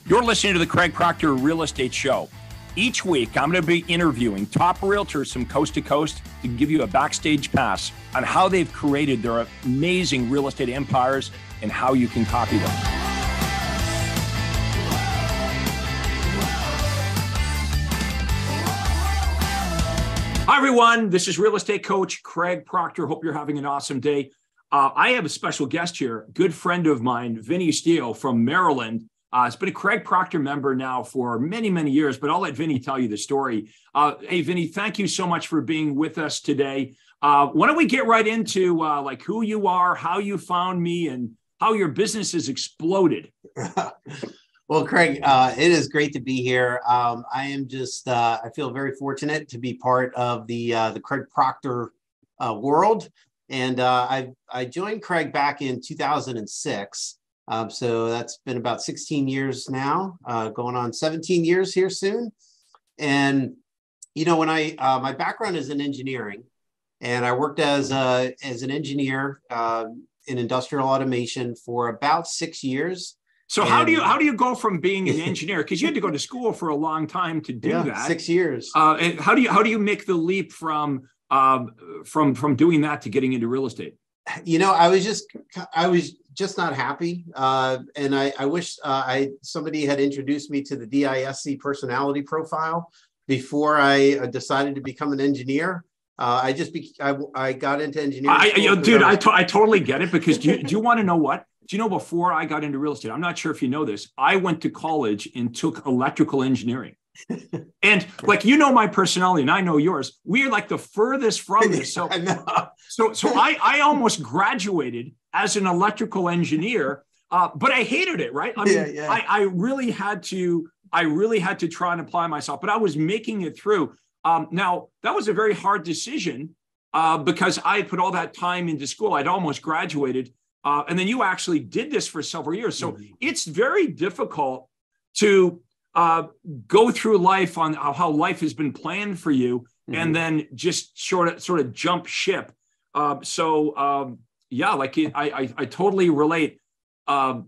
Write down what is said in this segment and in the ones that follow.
You're listening to the Craig Proctor Real Estate Show. Each week, I'm going to be interviewing top realtors from coast to coast to give you a backstage pass on how they've created their amazing real estate empires and how you can copy them. Hi, everyone. This is real estate coach Craig Proctor. Hope you're having an awesome day. I have a special guest here, good friend of mine, Vinny Steo from Maryland. It's been a Craig Proctor member now for many, many years, but I'll let Vinny tell you the story. Hey, Vinny, thank you so much for being with us today. Why don't we get right into like who you are, how you found me, and how your business has exploded? Well, Craig, it is great to be here. I am just, I feel very fortunate to be part of the Craig Proctor world. And I joined Craig back in 2006. So that's been about 16 years now, going on 17 years here soon. And, you know, when my background is in engineering, and I worked as an engineer in industrial automation for about 6 years. So how do you go from being an engineer, because you had to go to school for a long time to do that? 6 years. And how do you make the leap from doing that to getting into real estate? You know, I was just not happy. And I wish somebody had introduced me to the DISC personality profile before I decided to become an engineer. I got into engineering. Dude, I totally get it, because do you want to know what? Do you know, before I got into real estate, I'm not sure if you know this, I went to college and took electrical engineering. And like, you know, my personality and I know yours, we're like the furthest from this. So I almost graduated as an electrical engineer, but I hated it. Right. I mean, I really had to try and apply myself, but I was making it through. Now that was a very hard decision because I had put all that time into school. I'd almost graduated. And then you actually did this for several years. So it's very difficult to go through life on how life has been planned for you, and then just sort of jump ship. Like I totally relate. For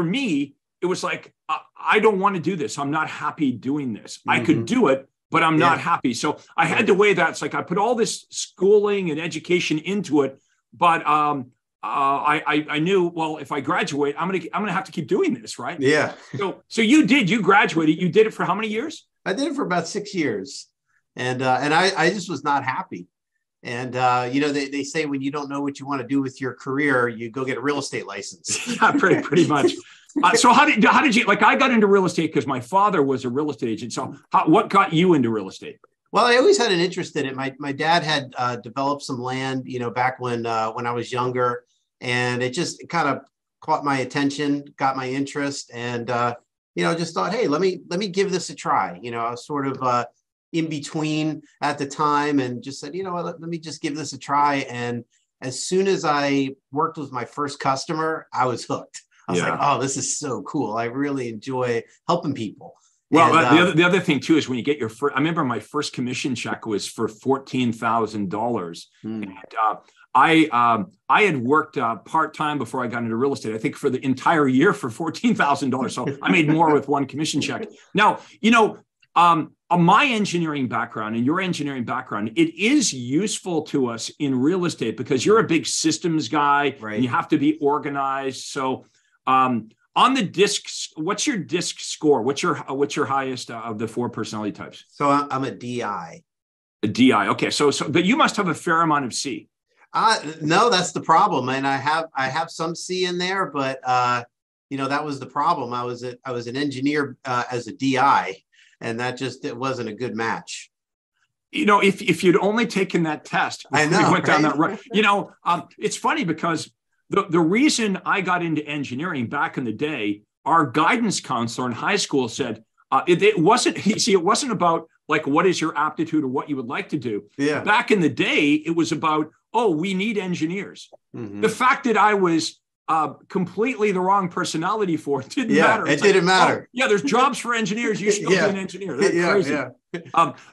me, it was like, I don't want to do this. I'm not happy doing this. I could do it, but I'm not happy. So I had to weigh that. It's like, I put all this schooling and education into it, but I knew, well, if I graduate, I'm gonna have to keep doing this, right? Yeah. So you graduated. You did it for how many years? I did it for about 6 years, and I just was not happy. And you know, they say when you don't know what you want to do with your career, you go get a real estate license. Yeah, pretty much. So how did you, like, I got into real estate because my father was a real estate agent. So what got you into real estate? Well, I always had an interest in it. My dad had developed some land, you know, back when I was younger. And it just kind of caught my attention, got my interest, and you know, just thought, hey, let me give this a try. You know, I was sort of in between at the time, and just said, you know what, let me just give this a try. And as soon as I worked with my first customer, I was hooked. I was like, oh, this is so cool. I really enjoy helping people. Well, the other thing too is when you get your first. I remember my first commission check was for $14,000, and I had worked part-time before I got into real estate, I think for the entire year for $14,000. So I made more with one commission check. Now, you know, my engineering background and your engineering background, it is useful to us in real estate because you're a big systems guy, right? And you have to be organized. So on the DISC, what's your DISC score? What's your highest of the 4 personality types? So I'm a DI. A DI. Okay. So but you must have a fair amount of C. No, that's the problem. And I have some C in there, but you know, that was the problem. I was an engineer as a DI, and it wasn't a good match. You know, if you'd only taken that test, I know, we went down that road. You know, it's funny because the reason I got into engineering back in the day, our guidance counselor in high school said it wasn't about like what is your aptitude or what you would like to do. Yeah. Back in the day, it was about, oh, we need engineers. The fact that I was completely the wrong personality for it didn't matter. It didn't matter. Oh, yeah, there's jobs for engineers. You should be an engineer. That's crazy.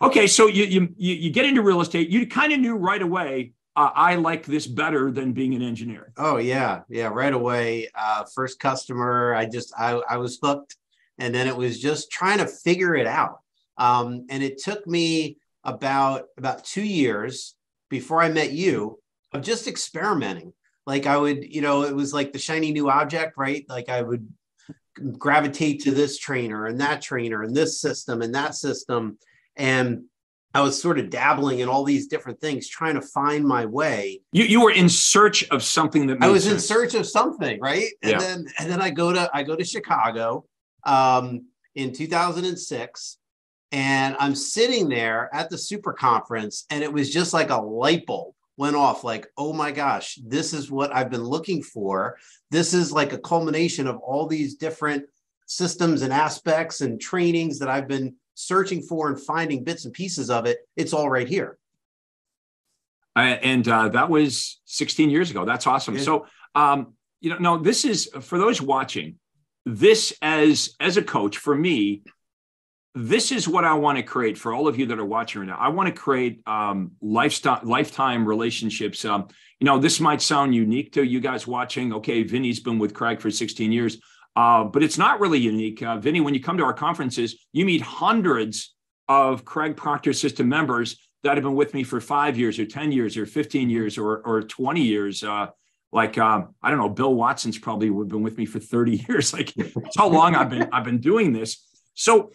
Okay, so you get into real estate. You kind of knew right away, I like this better than being an engineer. Oh yeah, right away. First customer, I was hooked. And then it was just trying to figure it out. And it took me about 2 years before I met you of just experimenting. Like I would, it was like the shiny new object, right? Like I would gravitate to this trainer and this system and that system. And I was sort of dabbling in all these different things, trying to find my way. You were in search of something that made I was sense. in search of something, right? And then I go to Chicago in 2006, and I'm sitting there at the super conference, and it was just like a light bulb went off. Like, oh my gosh, this is what I've been looking for. This is like a culmination of all these different systems and aspects and trainings that I've been searching for and finding bits and pieces of it. It's all right here. And that was 16 years ago. That's awesome. Yeah. So, no, this is for those watching, this as a coach, for me, this is what I want to create for all of you that are watching right now. I want to create lifetime relationships. This might sound unique to you guys watching. Okay, Vinny's been with Craig for 16 years. But it's not really unique. Vinny, when you come to our conferences, you meet hundreds of Craig Proctor system members that have been with me for 5 years or 10 years or 15 years or 20 years. I don't know, Bill Watson's probably been with me for 30 years. Like that's how long I've been doing this. So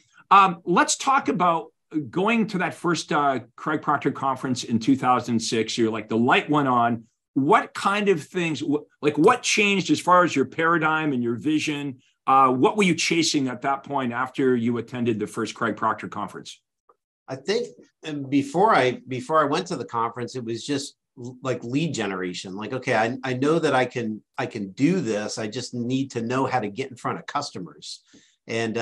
let's talk about going to that first Craig Proctor conference in 2006. You're like, the light went on. What kind of things, what changed as far as your paradigm and your vision? What were you chasing at that point after you attended the first Craig Proctor conference? I think before I went to the conference, it was just like lead generation. Like, okay, I know that I can do this. I just need to know how to get in front of customers, and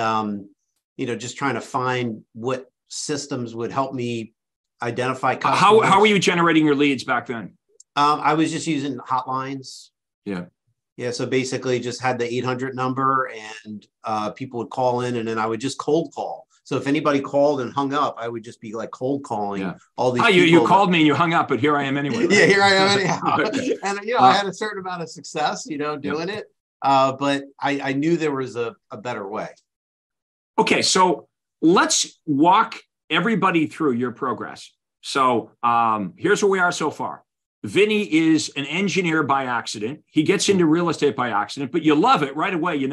just trying to find what systems would help me identify customers. How were you generating your leads back then? I was just using hotlines. Yeah. So basically just had the 800 number, and people would call in, and then I would just cold call. So if anybody called and hung up, I would just be like cold calling all these people. You called me and you hung up, but here I am anyway. Right? Yeah, here I am anyhow. And, I had a certain amount of success, doing it. But I knew there was a better way. Okay, so let's walk everybody through your progress. So here's where we are so far. Vinny is an engineer by accident. He gets into real estate by accident, but you love it right away. Hey,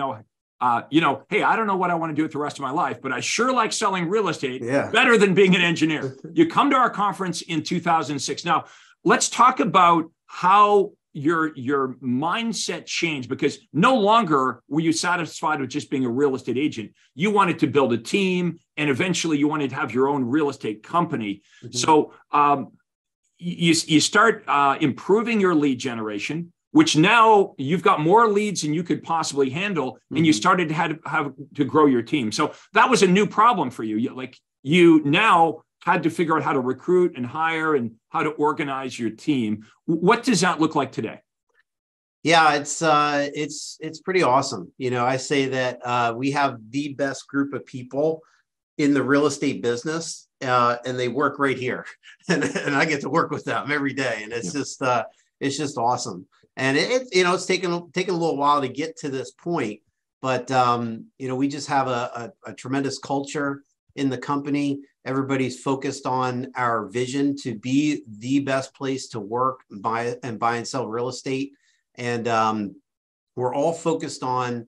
I don't know what I want to do with the rest of my life, but I sure like selling real estate better than being an engineer. You come to our conference in 2006. Now, let's talk about how your mindset changed, because no longer were you satisfied with just being a real estate agent. You wanted to build a team, and eventually you wanted to have your own real estate company. Mm-hmm. So you start improving your lead generation, which now you've got more leads than you could possibly handle, and you started to have to grow your team. So that was a new problem for you. You now had to figure out how to recruit and hire and how to organize your team. What does that look like today? Yeah, it's pretty awesome. I say that we have the best group of people in the real estate business, and they work right here, and I get to work with them every day, and it's just awesome. And it's taken a little while to get to this point, but we just have a tremendous culture in the company. Everybody's focused on our vision to be the best place to work, buy and sell real estate. And we're all focused on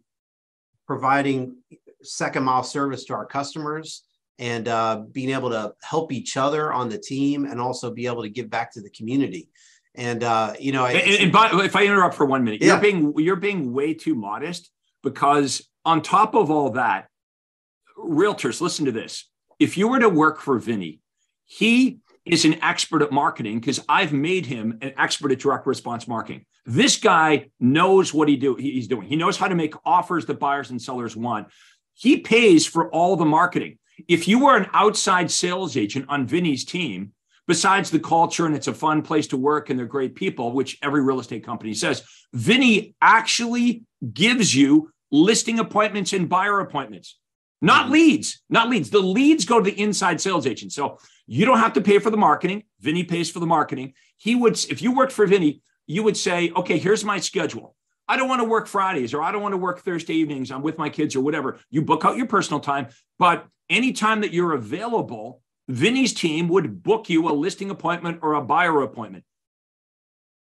providing second mile service to our customers, and being able to help each other on the team, and also be able to give back to the community. And if I interrupt for 1 minute, you're being way too modest, because on top of all that, realtors, listen to this. If you were to work for Vinny, he is an expert at marketing, because I've made him an expert at direct response marketing. This guy knows what he's doing. He knows how to make offers that buyers and sellers want. He pays for all the marketing. If you were an outside sales agent on Vinny's team, besides the culture and it's a fun place to work and they're great people, which every real estate company says, Vinny actually gives you listing appointments and buyer appointments. Not leads. The leads go to the inside sales agent. So you don't have to pay for the marketing. Vinny pays for the marketing. If you worked for Vinny, you would say, okay, here's my schedule. I don't want to work Fridays, or I don't want to work Thursday evenings. I'm with my kids or whatever. You book out your personal time, but anytime that you're available, Vinny's team would book you a listing appointment or a buyer appointment.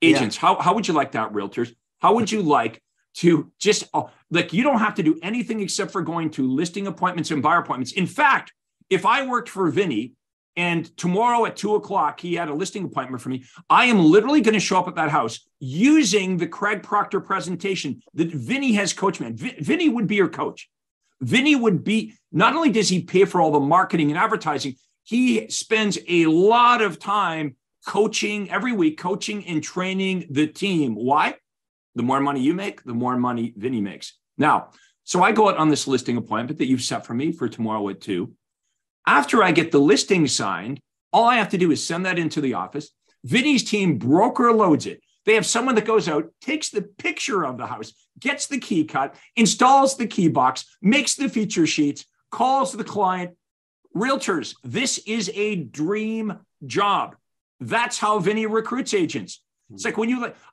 Agents, how would you like that, realtors? How would you like to just, like, you don't have to do anything except for going to listing appointments and buyer appointments. In fact, if I worked for Vinny and tomorrow at 2:00, he had a listing appointment for me, I am literally going to show up at that house using the Craig Proctor presentation that Vinny has coached me. Vinny would be your coach. Vinny would be, not only does he pay for all the marketing and advertising, he spends a lot of time coaching every week, coaching and training the team. Why? The more money you make, the more money Vinny makes. Now, so I go out on this listing appointment that you've set for me for tomorrow at 2:00. After I get the listing signed, all I have to do is send that into the office. Vinny's team broker loads it. They have someone that goes out, takes the picture of the house, gets the key cut, installs the key box, makes the feature sheets, calls the client. Realtors, this is a dream job. That's how Vinny recruits agents. It's like,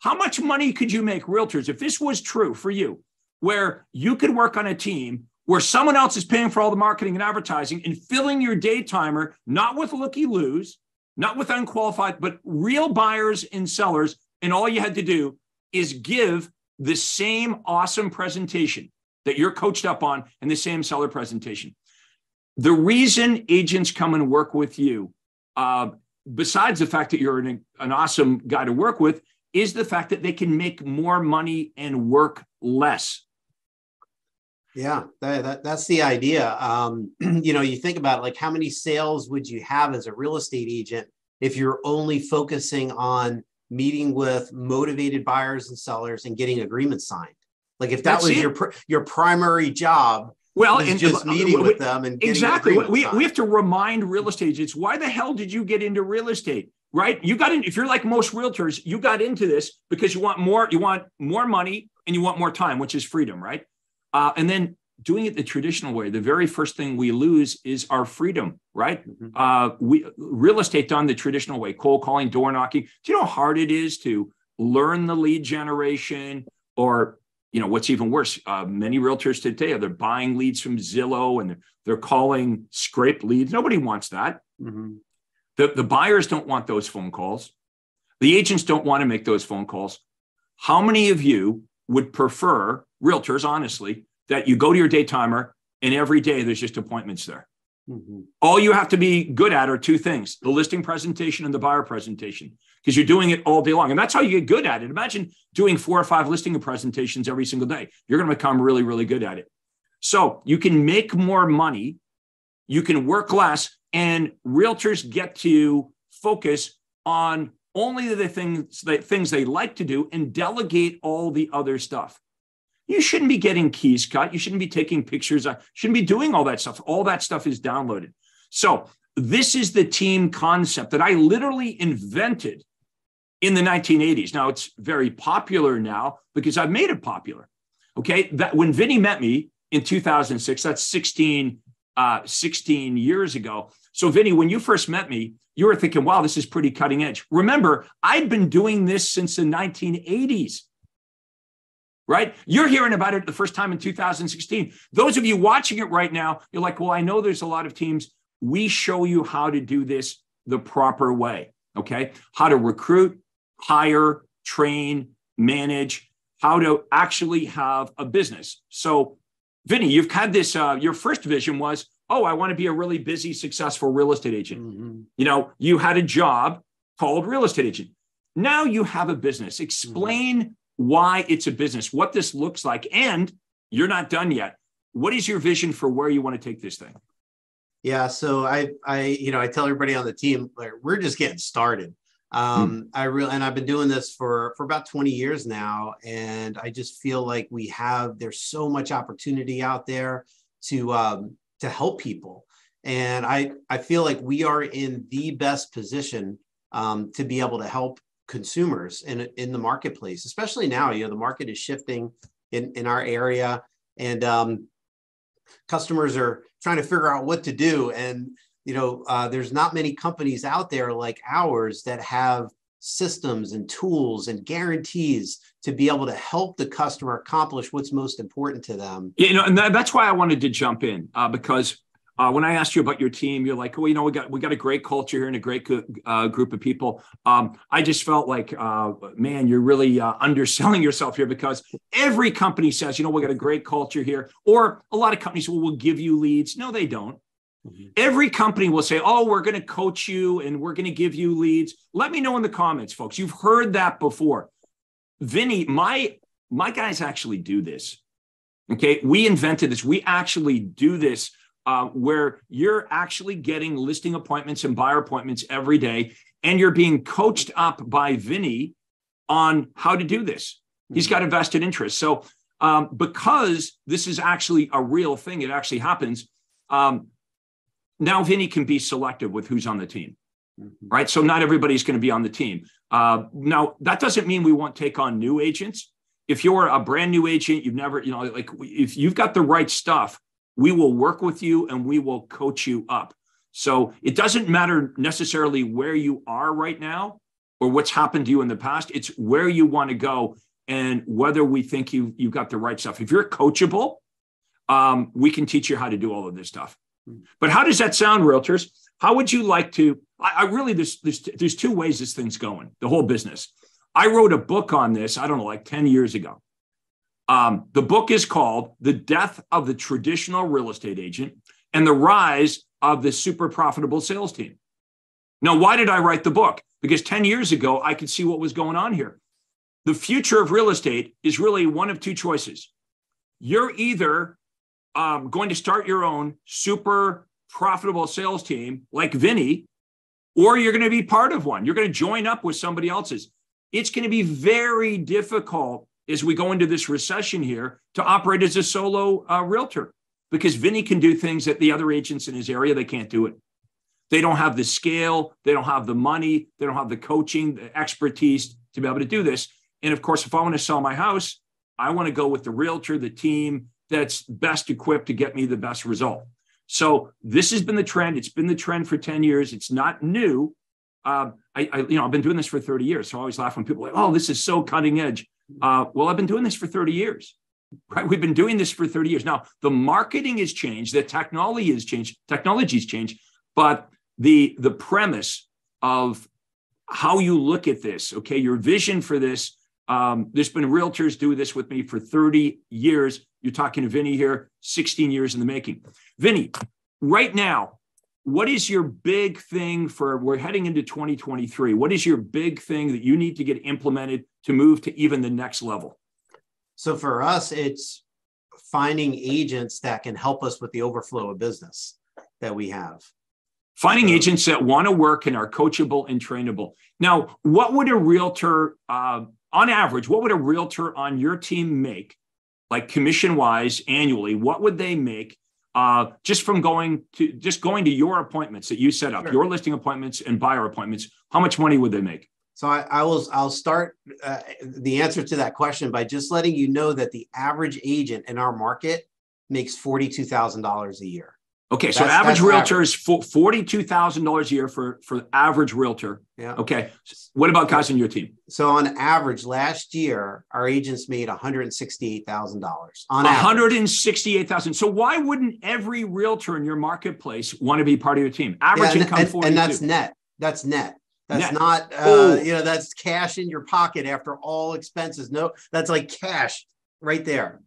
how much money could you make, realtors, if this was true for you, where you could work on a team where someone else is paying for all the marketing and advertising and filling your day timer, not with looky-loos, not with unqualified, but real buyers and sellers. And all you had to do is give the same awesome presentation that you're coached up on and the same seller presentation. The reason agents come and work with you, besides the fact that you're an awesome guy to work with, is the fact that they can make more money and work less. Yeah, that's the idea. You think about, like, how many sales would you have as a real estate agent if you're only focusing on meeting with motivated buyers and sellers and getting agreements signed? Like, if that was your primary job, and just meeting with them and getting exactly. We have to remind real estate agents, why the hell did you get into real estate? Right? You got in, if you're like most realtors, you got into this because you want more money and you want more time, which is freedom, right? And then doing it the traditional way, the very first thing we lose is our freedom, right? Mm-hmm. Real estate done the traditional way, cold calling, door knocking. Do you know how hard it is to learn the lead generation? Or, what's even worse, many realtors today, they're buying leads from Zillow and they're calling scraped leads. Nobody wants that. Mm-hmm. The buyers don't want those phone calls. The agents don't want to make those phone calls. How many of you would prefer, realtors, honestly, that you go to your day timer and every day there's just appointments there? Mm-hmm. All you have to be good at are two things: the listing presentation and the buyer presentation, because you're doing it all day long. And that's how you get good at it. Imagine doing 4 or 5 listing presentations every single day. You're going to become really, really good at it. So you can make more money, you can work less, and realtors get to focus on only the things they like to do and delegate all the other stuff. You shouldn't be getting keys cut. You shouldn't be taking pictures. Shouldn't be doing all that stuff. All that stuff is downloaded. So this is the team concept that I literally invented in the 1980s. Now it's very popular now because I've made it popular. Okay. That when Vinny met me in 2006, that's 16 years ago. So Vinny, when you first met me, you were thinking, wow, this is pretty cutting edge. Remember, I'd been doing this since the 1980s. Right? You're hearing about it the first time in 2016. Those of you watching it right now, you're like, well, I know there's a lot of teams. We show you how to do this the proper way. Okay. How to recruit, hire, train, manage, how to actually have a business. So Vinny, you've had this, your first vision was, oh, I want to be a really busy, successful real estate agent. Mm-hmm. You had a job called real estate agent. Now you have a business. Explain why it's a business, what this looks like, and you're not done yet. What is your vision for where you want to take this thing? Yeah, so I tell everybody on the team, like, we're just getting started. And I've been doing this for about 20 years now, and I just feel like there's so much opportunity out there to help people, and I feel like we are in the best position to be able to help consumers in the marketplace, especially now. The market is shifting in our area, and customers are trying to figure out what to do. And there's not many companies out there like ours that have systems and tools and guarantees to be able to help the customer accomplish what's most important to them. You know, and that's why I wanted to jump in because when I asked you about your team, you're like, well, you know, we got a great culture here and a great group of people. I just felt like, man, you're really underselling yourself here because every company says, you know, we got a great culture here, or a lot of companies will give you leads. No, they don't. Mm-hmm. Every company will say, oh, we're going to coach you and we're going to give you leads. Let me know in the comments, folks. You've heard that before. Vinny, my guys actually do this. Okay, we invented this. We actually do this. Where you're actually getting listing appointments and buyer appointments every day, and you're being coached up by Vinny on how to do this. He's got a vested interest. So because this is actually a real thing, it actually happens, now Vinny can be selective with who's on the team, right? So not everybody's going to be on the team. Now, that doesn't mean we won't take on new agents. If you're a brand new agent, you've never, you know, like if you've got the right stuff, we will work with you and we will coach you up. So it doesn't matter necessarily where you are right now or what's happened to you in the past. It's where you want to go and whether we think you've got the right stuff. If you're coachable, we can teach you how to do all of this stuff. But how does that sound, realtors? How would you like to? I really, there's two ways this thing's going, the whole business. I wrote a book on this, I don't know, like 10 years ago. The book is called The Death of the Traditional Real Estate Agent and the Rise of the Super Profitable Sales Team. Now, why did I write the book? Because 10 years ago, I could see what was going on here. The future of real estate is really one of two choices. You're either going to start your own super profitable sales team like Vinny, or you're going to be part of one. You're going to join up with somebody else's. It's going to be very difficult as we go into this recession here to operate as a solo realtor because Vinny can do things that the other agents in his area, they can't do it. They don't have the scale. They don't have the money. They don't have the coaching, the expertise to be able to do this. And of course, if I want to sell my house, I want to go with the realtor, the team that's best equipped to get me the best result. So this has been the trend. It's been the trend for 10 years. It's not new. I've been doing this for 30 years. So I always laugh when people are like, oh, this is so cutting edge. Well, I've been doing this for 30 years, right? We've been doing this for 30 years. Now, the marketing has changed, the technology has changed, but the premise of how you look at this, okay, your vision for this, there's been realtors do this with me for 30 years. You're talking to Vinny here, 16 years in the making. Vinny, right now, what is your big thing we're heading into 2023? What is your big thing that you need to get implemented to move to even the next level? So for us, it's finding agents that can help us with the overflow of business that we have. Finding agents that want to work and are coachable and trainable. Now, what would a realtor, on average, what would a realtor on your team make, like commission-wise annually? What would they make? Just going to your appointments that you set up, your listing appointments and buyer appointments, how much money would they make? So I'll start the answer to that question by just letting you know that the average agent in our market makes $42,000 a year. Okay, so average realtor is $42,000 a year for the average realtor. Yeah. Okay. What about guys on your team? So on average, last year, our agents made $168,000 on average. $168,000. So why wouldn't every realtor in your marketplace want to be part of your team? Average income 42. And that's net. That's net. That's not, that's cash in your pocket after all expenses. No, that's like cash right there.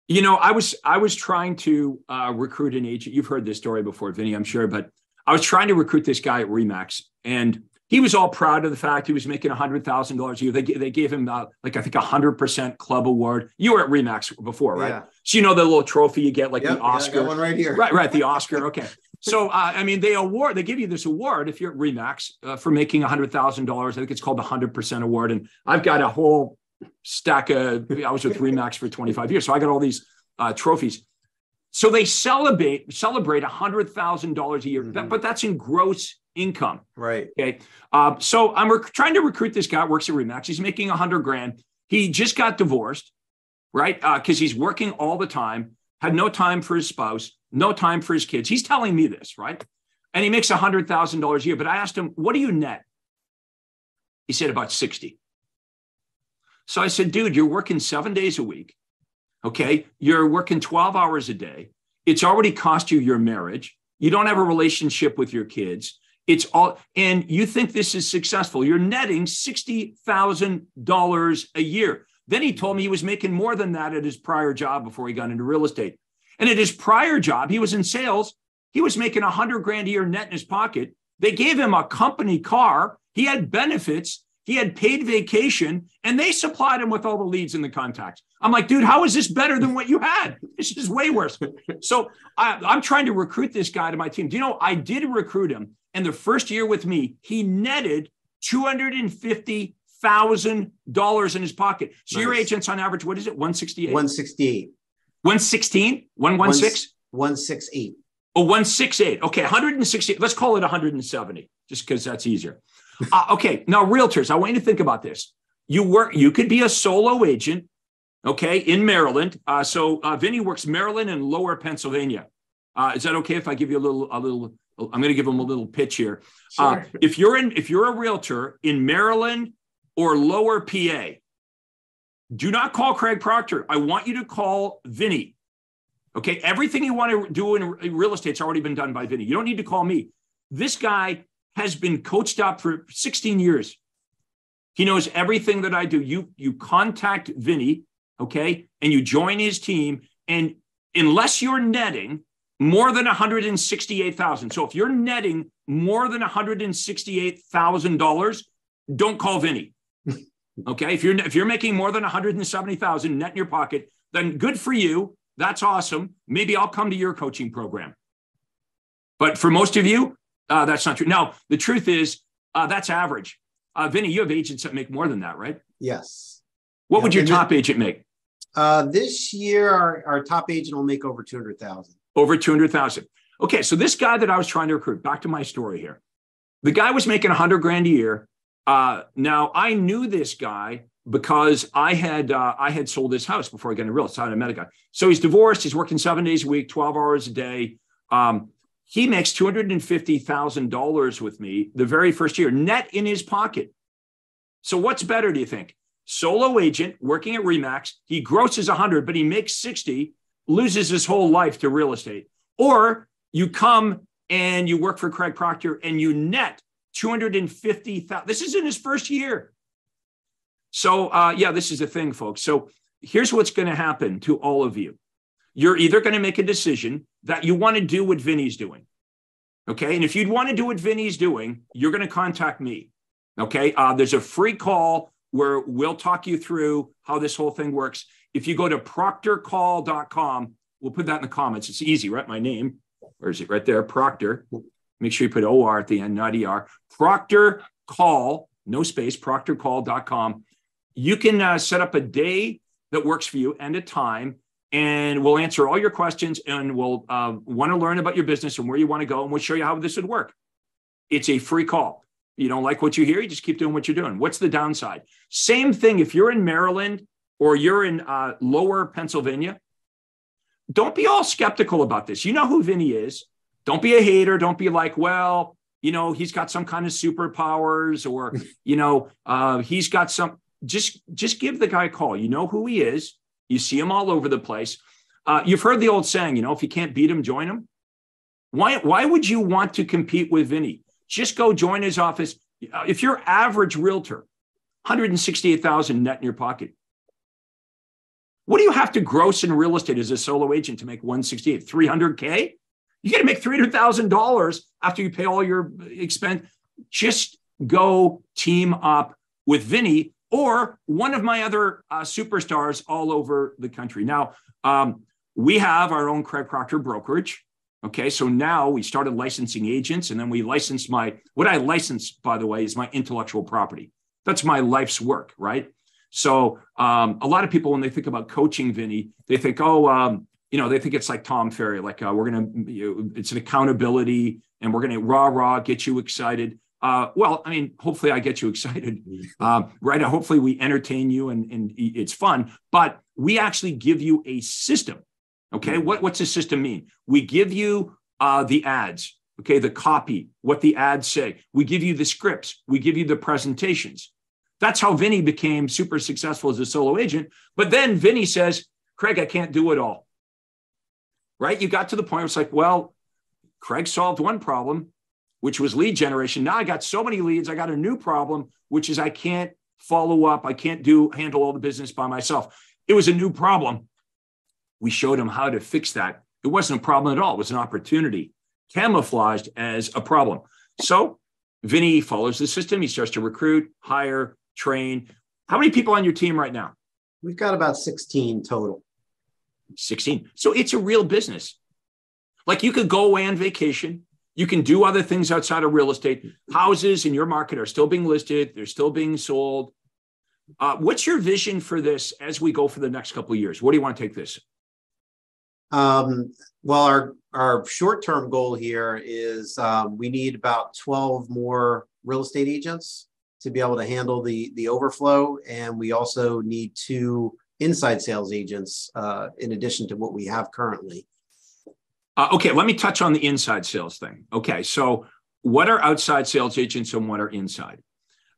You know, I was trying to recruit an agent. You've heard this story before, Vinny, I'm sure, but I was trying to recruit this guy at RE/MAX, and he was all proud of the fact he was making $100,000 a year. They gave him I think 100% club award. You were at RE/MAX before, right? Yeah. So you know the little trophy you get, like the Oscar. Yeah, I got one right here. Right, the Oscar. Okay. So they give you this award if you're at RE/MAX for making $100,000. I think it's called the 100% award, and I've got a whole stack of, I was with RE/MAX for 25 years. So I got all these trophies. So they celebrate $100,000 a year, but that's in gross income. Right. Okay. So I'm trying to recruit this guy, works at RE/MAX. He's making $100,000. He just got divorced, right? Cause he's working all the time, had no time for his spouse, no time for his kids. He's telling me this, right? And he makes $100,000 a year, but I asked him, what do you net? He said, about 60. So I said, dude, you're working 7 days a week. Okay. You're working 12 hours a day. It's already cost you your marriage. You don't have a relationship with your kids. It's all, and you think this is successful. You're netting $60,000 a year. Then he told me he was making more than that at his prior job before he got into real estate. And at his prior job, he was in sales. He was making $100,000 a year net in his pocket. They gave him a company car. He had benefits. He had paid vacation, and they supplied him with all the leads and the contacts. I'm like, dude, how is this better than what you had? This is way worse. So I'm trying to recruit this guy to my team. Do you know, I did recruit him. And the first year with me, he netted $250,000 in his pocket. So nice. Your agents on average, what is it? 168? 168. 116? 116? 168. Oh, 168. Okay, 168. Let's call it 170, just because that's easier. Okay, now realtors, I want you to think about this. You could be a solo agent, okay, in Maryland. So Vinny works Maryland and Lower Pennsylvania. Is that okay if I give you a little? I'm going to give him a little pitch here. Sure. If you're a realtor in Maryland or Lower PA, do not call Craig Proctor. I want you to call Vinny. Okay, everything you want to do in real estate's already been done by Vinny. You don't need to call me. This guy has been coached up for 16 years. He knows everything that I do. You contact Vinny, okay, and you join his team. And unless you're netting more than $168,000, so if you're netting more than $168,000, don't call Vinny. Okay, if you're making more than $170,000 net in your pocket, then good for you. That's awesome. Maybe I'll come to your coaching program. But for most of you, that's not true. Now, the truth is, that's average. Vinny, you have agents that make more than that, right? Yes. What would your top agent make? This year, our top agent will make over 200,000. Over 200,000. Okay, so this guy that I was trying to recruit, back to my story here. The guy was making $100,000 a year. Now, I knew this guy because I had sold his house before I got into real estate. I met a guy. So he's divorced. He's working 7 days a week, 12 hours a day. He makes $250,000 with me the very first year, net in his pocket. So what's better, do you think? Solo agent working at Remax. He grosses 100, but he makes 60, loses his whole life to real estate. Or you come and you work for Craig Proctor and you net $250,000. This is in his first year. So yeah, this is the thing, folks. So here's what's going to happen to all of you. You're either going to make a decision that you want to do what Vinny's doing. Okay. And if you'd want to do what Vinny's doing, you're going to contact me. Okay. There's a free call where we'll talk you through how this whole thing works. If you go to proctorcall.com, we'll put that in the comments. It's easy, right? My name. Where is it? Right there. Proctor. Make sure you put OR at the end, not ER. Proctor Call, no space, proctorcall.com. You can set up a day that works for you and a time, and we'll answer all your questions, and we'll want to learn about your business and where you want to go, and we'll show you how this would work. It's a free call. You don't like what you hear, you just keep doing what you're doing. What's the downside? Same thing if you're in Maryland or you're in Lower Pennsylvania. Don't be all skeptical about this. You know who Vinny is. Don't be a hater. Don't be like, well, you know, he's got some kind of superpowers, or, you know, he's got some. Just give the guy a call. You know who he is. You see him all over the place. You've heard the old saying, you know, if you can't beat him, join him. Why would you want to compete with Vinny? Just go join his office. If you're average realtor, 168,000 net in your pocket. What do you have to gross in real estate as a solo agent to make 168? 300K? You got to make $300,000 after you pay all your expense. Just go team up with Vinny or one of my other superstars all over the country. Now, we have our own Craig Proctor brokerage. Okay, so now we started licensing agents, and then we licensed what I license, by the way, is my intellectual property. That's my life's work, right? So a lot of people, when they think about coaching Vinny, they think, they think it's like Tom Ferry, like it's an accountability and we're going to rah, get you excited. Well, I mean, hopefully I get you excited, right? Hopefully we entertain you and it's fun, but we actually give you a system. Okay. What's a system mean? We give you the ads, okay, the copy, what the ads say. We give you the scripts. We give you the presentations. That's how Vinny became super successful as a solo agent. But then Vinny says, Craig, I can't do it all. Right? You got to the point where it's like, well, Craig solved one problem, which was lead generation. Now I got so many leads. I got a new problem, which is I can't follow up. I can't handle all the business by myself. It was a new problem. We showed him how to fix that. It wasn't a problem at all. It was an opportunity camouflaged as a problem. So Vinny follows the system. He starts to recruit, hire, train. How many people on your team right now? We've got about 16 total. 16. So it's a real business. Like you could go away on vacation. You can do other things outside of real estate. Houses in your market are still being listed. They're still being sold. What's your vision for this as we go for the next couple of years? Where do you want to take this? Well, our short-term goal here is we need about 12 more real estate agents to be able to handle the overflow. And we also need 2 inside sales agents in addition to what we have currently. Okay, let me touch on the inside sales thing. Okay, so what are outside sales agents and what are inside?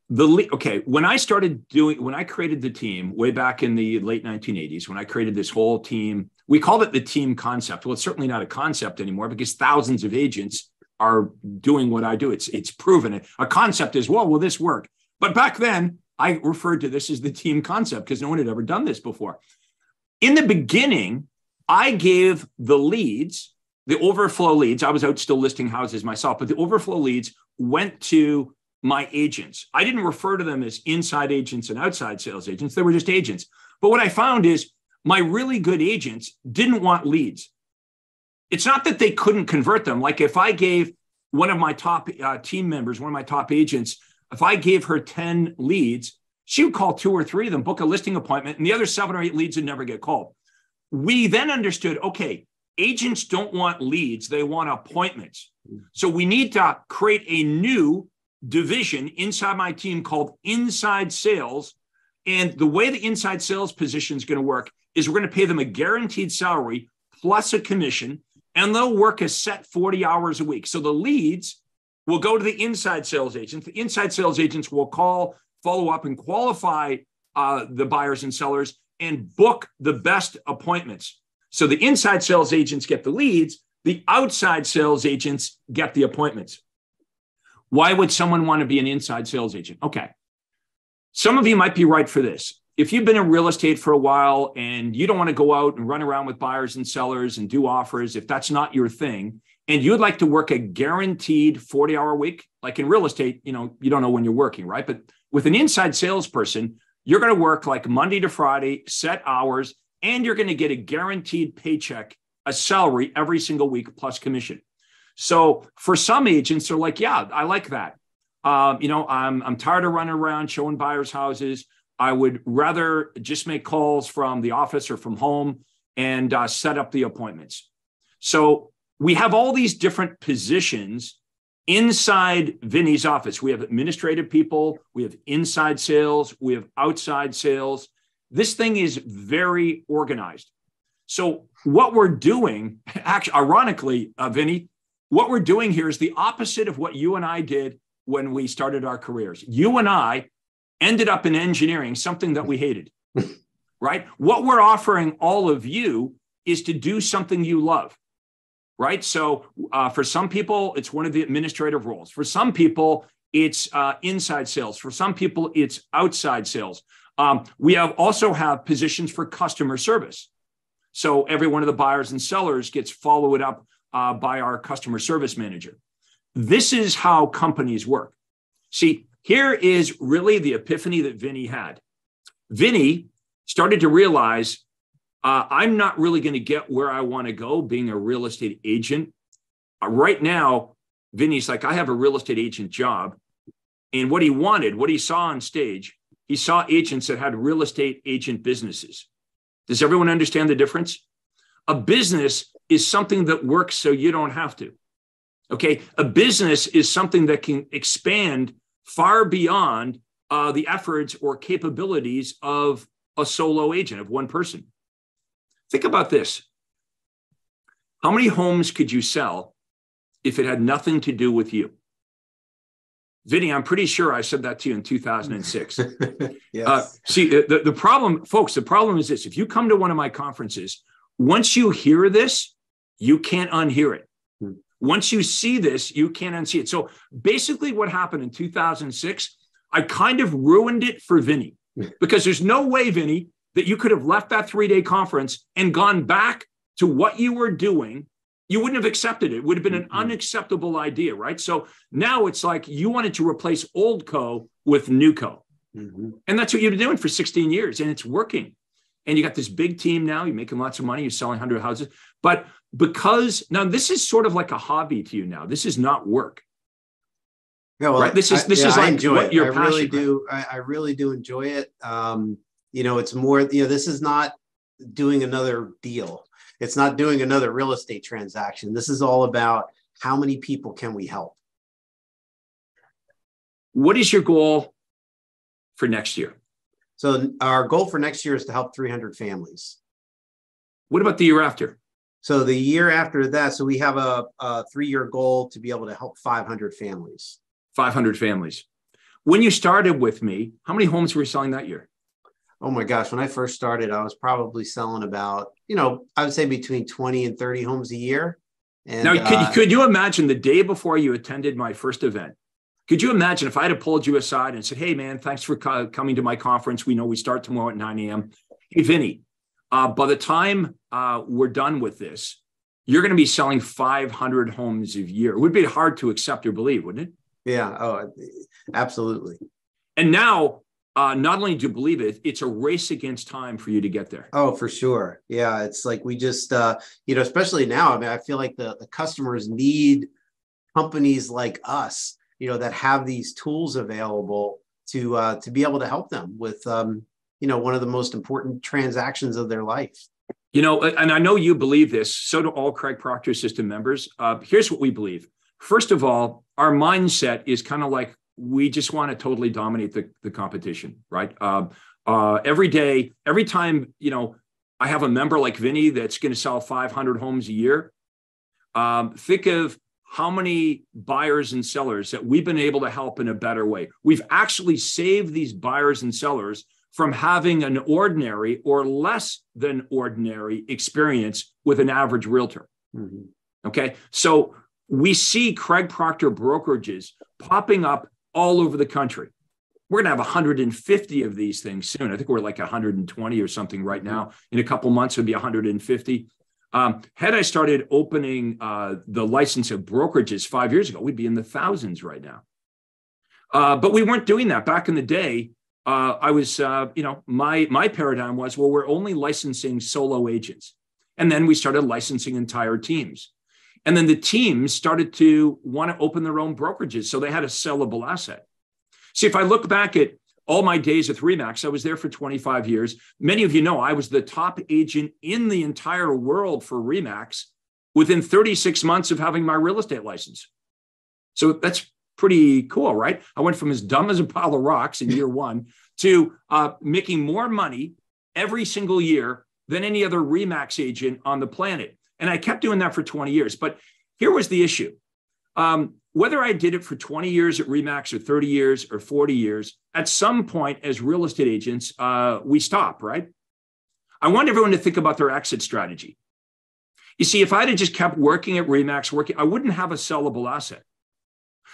When I created the team way back in the late 1980s, when I created this whole team, we called it the team concept. Well, it's certainly not a concept anymore because thousands of agents are doing what I do. It's proven. A concept is, well, will this work? But back then, I referred to this as the team concept because no one had ever done this before. In the beginning, I gave the leads, the overflow leads. I was out still listing houses myself, but the overflow leads went to my agents. I didn't refer to them as inside agents and outside sales agents. They were just agents. But what I found is my really good agents didn't want leads. It's not that they couldn't convert them. Like if I gave one of my top team members, one of my top agents, if I gave her 10 leads, she would call 2 or 3 of them, book a listing appointment, and the other 7 or 8 leads would never get called. We then understood, okay, agents don't want leads, they want appointments. So we need to create a new division inside my team called inside sales. And the way the inside sales position is going to work is we're going to pay them a guaranteed salary plus a commission, and they'll work a set 40 hours a week. So the leads will go to the inside sales agents. The inside sales agents will call, follow up, and qualify the buyers and sellers and book the best appointments. So the inside sales agents get the leads, the outside sales agents get the appointments. Why would someone want to be an inside sales agent? Okay. Some of you might be right for this. If you've been in real estate for a while and you don't want to go out and run around with buyers and sellers and do offers, if that's not your thing, and you'd like to work a guaranteed 40-hour week, like in real estate, you don't know when you're working, right? But with an inside salesperson, you're going to work like Monday to Friday, set hours, and you're going to get a guaranteed paycheck, a salary every single week plus commission. So for some agents, they're like, yeah, I like that. I'm tired of running around showing buyers houses. I would rather just make calls from the office or from home and set up the appointments. So we have all these different positions inside Vinny's office. We have administrative people, we have inside sales, we have outside sales. This thing is very organized. So what we're doing, actually, ironically, Vinny, what we're doing here is the opposite of what you and I did when we started our careers. You and I ended up in engineering, something that we hated, right? What we're offering all of you is to do something you love, right? So for some people, it's one of the administrative roles. For some people, it's inside sales. For some people, it's outside sales. We also have positions for customer service. So every one of the buyers and sellers gets followed up by our customer service manager. This is how companies work. See, here is really the epiphany that Vinny had. Vinny started to realize, I'm not really going to get where I want to go being a real estate agent. Right now, Vinny's like, I have a real estate agent job. And what he wanted, what he saw on stage, he saw agents that had real estate agent businesses. Does everyone understand the difference? A business is something that works so you don't have to. Okay. A business is something that can expand far beyond the efforts or capabilities of a solo agent, of one person. Think about this. How many homes could you sell if it had nothing to do with you? Vinny, I'm pretty sure I said that to you in 2006. Yes. See, the problem, folks, the problem is this. If you come to one of my conferences, once you hear this, you can't unhear it. Once you see this, you can't unsee it. So basically what happened in 2006, I kind of ruined it for Vinny, because there's no way, Vinny, that you could have left that 3-day conference and gone back to what you were doing. You wouldn't have accepted it. It would have been an unacceptable idea, right? So now it's like you wanted to replace old co with new co. And that's what you've been doing for 16 years, and it's working. And you got this big team now, you're making lots of money, you're selling 100 houses. But because now this is sort of like a hobby to you now. This is not work. Yeah, well, right? This is like what you're passionate about. I really do enjoy it. It's more, this is not doing another deal. It's not doing another real estate transaction. This is all about how many people can we help? What is your goal for next year? So our goal for next year is to help 300 families. What about the year after? So the year after that, so we have a 3-year goal to be able to help 500 families. 500 families. When you started with me, how many homes were you selling that year? Oh my gosh. When I first started, I was probably selling about, I would say between 20 and 30 homes a year. And now, could you imagine the day before you attended my first event? Could you imagine if I had pulled you aside and said, hey, man, thanks for coming to my conference. We know we start tomorrow at 9 a.m. Hey, Vinny, by the time we're done with this, you're going to be selling 500 homes a year. It would be hard to accept or believe, wouldn't it? Yeah. Oh, absolutely. And now, not only do you believe it, it's a race against time for you to get there. Oh, for sure. Yeah. It's like we just, especially now, I mean, I feel like the customers need companies like us, that have these tools available to be able to help them with, one of the most important transactions of their life. And I know you believe this. So do all Craig Proctor system members. Here's what we believe. First of all, our mindset is kind of like, we just want to totally dominate the competition, right? Every day, every time, I have a member like Vinny that's going to sell 500 homes a year. Think of how many buyers and sellers that we've been able to help in a better way. We've actually saved these buyers and sellers from having an ordinary or less than ordinary experience with an average realtor. Okay. So we see Craig Proctor brokerages popping up all over the country. We're going to have 150 of these things soon. I think we're like 120 or something right now. In a couple months, it'll be 150. Had I started opening the license of brokerages 5 years ago, we'd be in the thousands right now. But we weren't doing that. Back in the day, I was, my paradigm was, well, we're only licensing solo agents. And then we started licensing entire teams. And then the teams started to want to open their own brokerages. So they had a sellable asset. See, if I look back at all my days with RE/MAX, I was there for 25 years. Many of you know I was the top agent in the entire world for RE/MAX within 36 months of having my real estate license. So that's pretty cool, right? I went from as dumb as a pile of rocks in year one to making more money every single year than any other RE/MAX agent on the planet. And I kept doing that for 20 years. But here was the issue. Whether I did it for 20 years at RE/MAX or 30 years or 40 years, at some point as real estate agents, we stop, right? I want everyone to think about their exit strategy. You see, if I'd have just kept working at RE/MAX, I wouldn't have a sellable asset.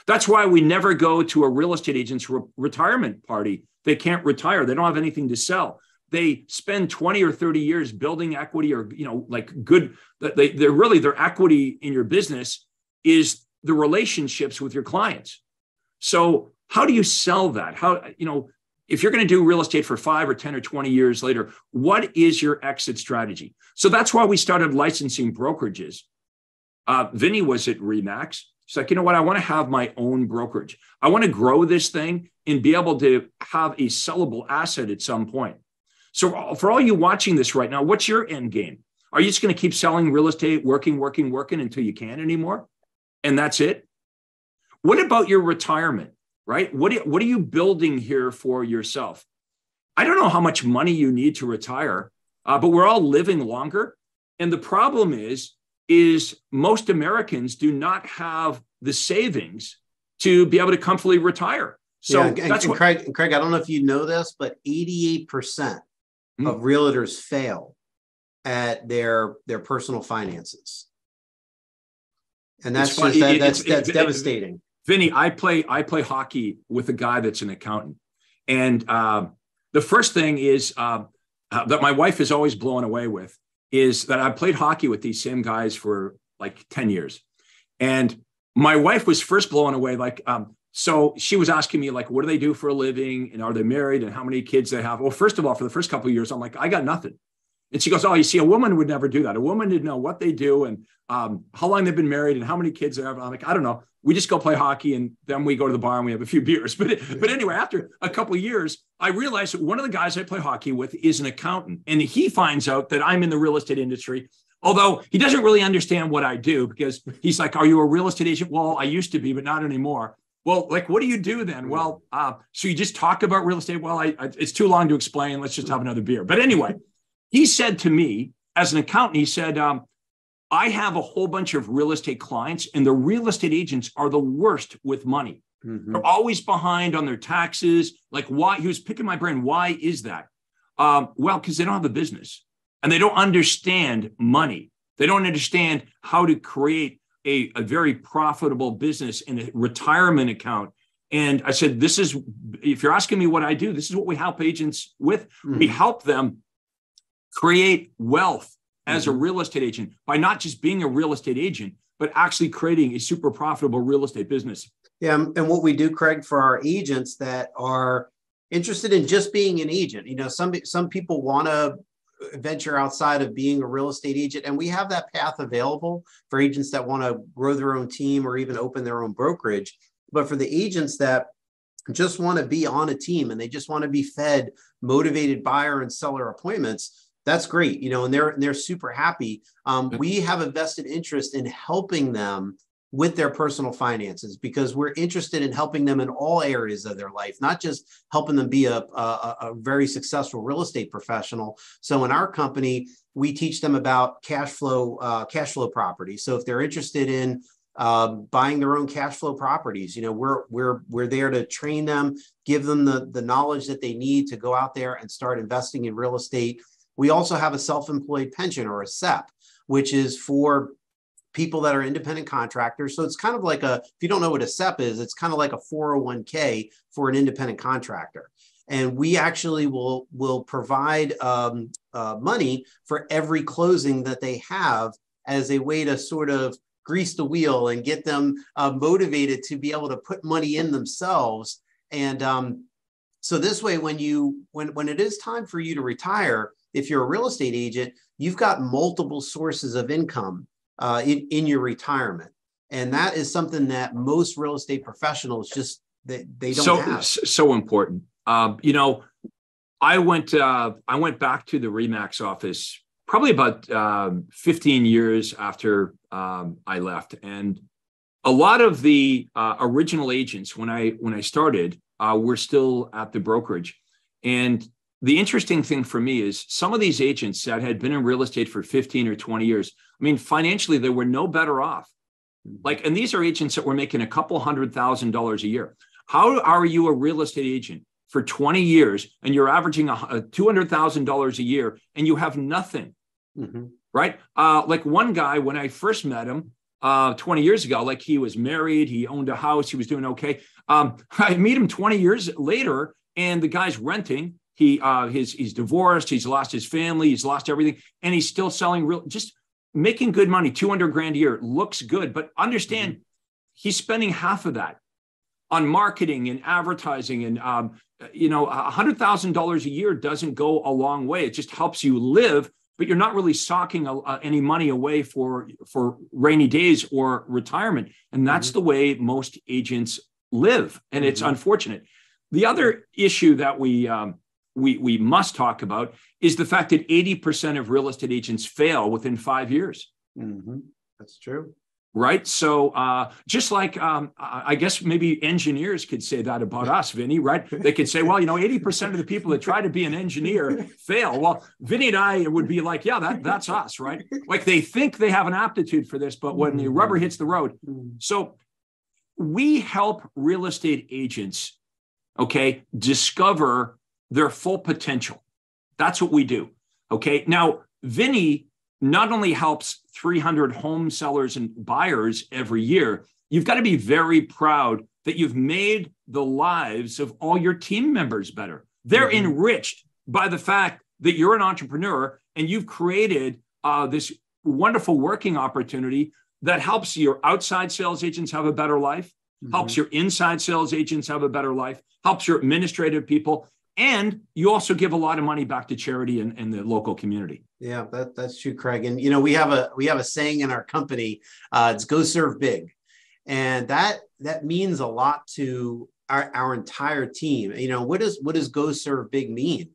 That's why we never go to a real estate agent's retirement party. They can't retire. They don't have anything to sell. They spend 20 or 30 years building equity or, they're really, their equity in your business is the relationships with your clients. So how do you sell that? If you're going to do real estate for 5 or 10 or 20 years later, what is your exit strategy? So that's why we started licensing brokerages. Vinny was at RE/MAX. He's like, you know what? I want to have my own brokerage. I want to grow this thing and be able to have a sellable asset at some point. So for all you watching this right now, what's your end game? Are you just going to keep selling real estate, working until you can't anymore? And that's it? What about your retirement, right? What are you building here for yourself? I don't know how much money you need to retire, but we're all living longer. And the problem is most Americans do not have the savings to be able to comfortably retire. So that's what Craig, I don't know if you know this, but 88% of realtors fail at their personal finances. And that's that's devastating. Vinny, I play hockey with a guy that's an accountant. And the first thing is that my wife is always blown away with is that I played hockey with these same guys for like 10 years. And my wife was first blown away, like, so she was asking me, like, what do they do for a living? And are they married? And how many kids they have? Well, first of all, for the first couple of years, I'm like, I got nothing. And she goes, oh, you see, a woman would never do that. A woman didn't know what they do and how long they've been married and how many kids they have. I'm like, I don't know. We just go play hockey and then we go to the bar and we have a few beers. But anyway, after a couple of years, I realized that one of the guys I play hockey with is an accountant. And he finds out that I'm in the real estate industry, although he doesn't really understand what I do because he's like, are you a real estate agent? Well, I used to be, but not anymore. Well, like, what do you do then? Well, so you just talk about real estate? Well, it's too long to explain. Let's just have another beer. But anyway, he said to me as an accountant, he said, I have a whole bunch of real estate clients and the real estate agents are the worst with money. Mm-hmm. They're always behind on their taxes. Like why? He was picking my brain. Why is that? Well, because they don't have a business and they don't understand money. They don't understand how to create a very profitable business and a retirement account. And I said, this is, if you're asking me what I do, this is what we help agents with. Mm-hmm. We help them create wealth as a real estate agent by not just being a real estate agent, but actually creating a super profitable real estate business. Yeah. And what we do, Craig, for our agents that are interested in just being an agent, you know, some people want to venture outside of being a real estate agent. And we have that path available for agents that want to grow their own team or even open their own brokerage. But for the agents that just want to be on a team and they just want to be fed motivated buyer and seller appointments, that's great, you know, and they're super happy. We have a vested interest in helping them with their personal finances because we're interested in helping them in all areas of their life, not just helping them be a very successful real estate professional. So in our company, we teach them about cash flow property. So if they're interested in buying their own cash flow properties, you know, we're there to train them, give them the knowledge that they need to go out there and start investing in real estate. We also have a self-employed pension or a SEP, which is for people that are independent contractors. So it's kind of like if you don't know what a SEP is, it's kind of like a 401k for an independent contractor. And we actually will provide money for every closing that they have as a way to sort of grease the wheel and get them motivated to be able to put money in themselves. And so this way, when it is time for you to retire, if you're a real estate agent, you've got multiple sources of income in your retirement. And that is something that most real estate professionals just, they don't have. So important. You know, I went back to the RE/MAX office probably about 15 years after I left. And a lot of the original agents, when I started, were still at the brokerage. And the interesting thing for me is some of these agents that had been in real estate for 15 or 20 years, I mean, financially, they were no better off. Like, and these are agents that were making a couple $100,000 a year. How are you a real estate agent for 20 years and you're averaging $200,000 a year and you have nothing, right? Like one guy, when I first met him 20 years ago, like he was married, he owned a house, he was doing okay. I meet him 20 years later and the guy's renting. He's divorced, he's lost his family, he's lost everything, and he's still selling just making good money, 200 grand a year, looks good. But understand, he's spending half of that on marketing and advertising. And, $100,000 a year doesn't go a long way. It just helps you live, but you're not really socking any money away for rainy days or retirement. And that's the way most agents live. And it's unfortunate. The other issue that we must talk about is the fact that 80% of real estate agents fail within 5 years. That's true. Right. So just like I guess maybe engineers could say that about us, Vinny, right? They could say, well, 80% of the people that try to be an engineer fail. Well, Vinny and I would be like, yeah, that's us, right? Like they think they have an aptitude for this, but when the rubber hits the road. So we help real estate agents, okay, discover their full potential. That's what we do. Okay. Now, Vinny not only helps 300 home sellers and buyers every year, you've got to be very proud that you've made the lives of all your team members better. They're enriched by the fact that you're an entrepreneur and you've created this wonderful working opportunity that helps your outside sales agents have a better life, helps your inside sales agents have a better life, helps your administrative people, and you also give a lot of money back to charity and the local community. Yeah, that's true, Craig. And you know, we have a saying in our company. It's "Go serve big," and that means a lot to our entire team. You know, what does "Go serve big" mean?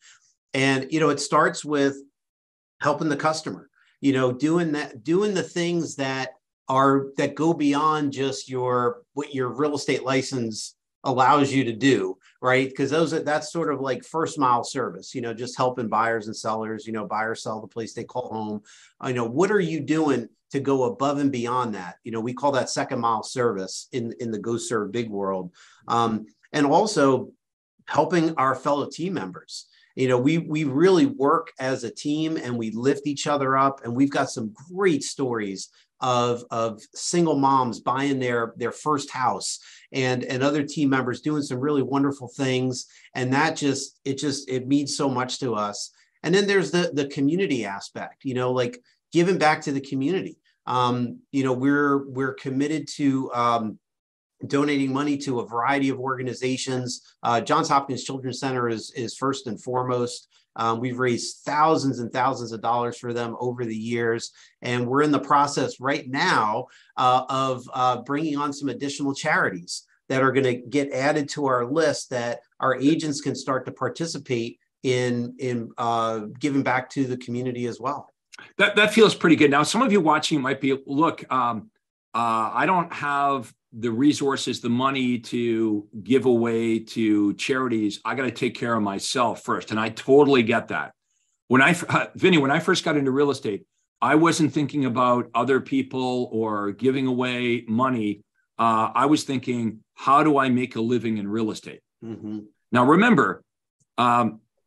And you know, it starts with helping the customer. You know, doing the things that go beyond just what your real estate license allows you to do, right? Because that's sort of like first mile service, you know, just helping buyers and sellers, you know, buy or sell the place they call home. You know, what are you doing to go above and beyond that? You know, we call that second mile service in the Go Serve Big world. And also helping our fellow team members. You know, we really work as a team and we lift each other up, and we've got some great stories of single moms buying their first house and other team members doing some really wonderful things. And that it means so much to us. And then there's the community aspect, you know, like giving back to the community. You know, we're committed to donating money to a variety of organizations. Johns Hopkins Children's Center is first and foremost. We've raised thousands and thousands of dollars for them over the years. And we're in the process right now of bringing on some additional charities that are going to get added to our list that our agents can start to participate in giving back to the community as well. That feels pretty good. Now, some of you watching might be, look, I don't have the resources, the money to give away to charities. I got to take care of myself first. And I totally get that. Vinny, when I first got into real estate, I wasn't thinking about other people or giving away money. I was thinking, how do I make a living in real estate? Now, remember,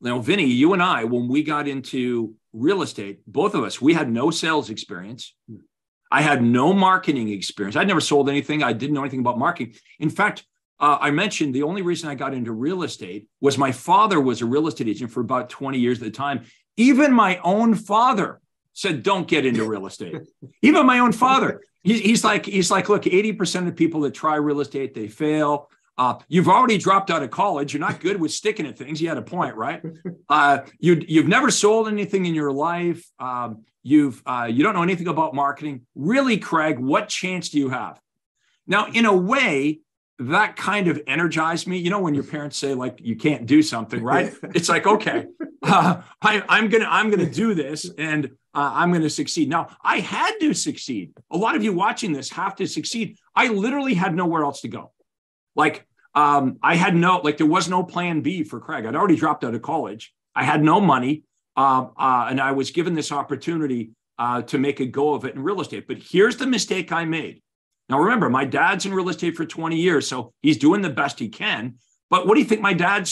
Vinny, you and I, when we got into real estate, both of us, we had no sales experience. I had no marketing experience. I'd never sold anything. I didn't know anything about marketing. In fact, I mentioned the only reason I got into real estate was my father was a real estate agent for about 20 years at the time. Even my own father said, don't get into real estate. Even my own father. He's like, look, 80% of people that try real estate, they fail. You've already dropped out of college. You're not good with sticking at things. You had a point, right? You've never sold anything in your life. You don't know anything about marketing. Really, Craig, what chance do you have? Now, in a way, that kind of energized me. You know, when your parents say like you can't do something, right? It's like, okay, I'm gonna do this, and I'm gonna succeed. Now, I had to succeed. A lot of you watching this have to succeed. I literally had nowhere else to go. Like, there was no plan B for Craig. I'd already dropped out of college. I had no money. And I was given this opportunity to make a go of it in real estate. But here's the mistake I made. Now, remember, my dad's in real estate for 20 years, so he's doing the best he can. But what do you think my dad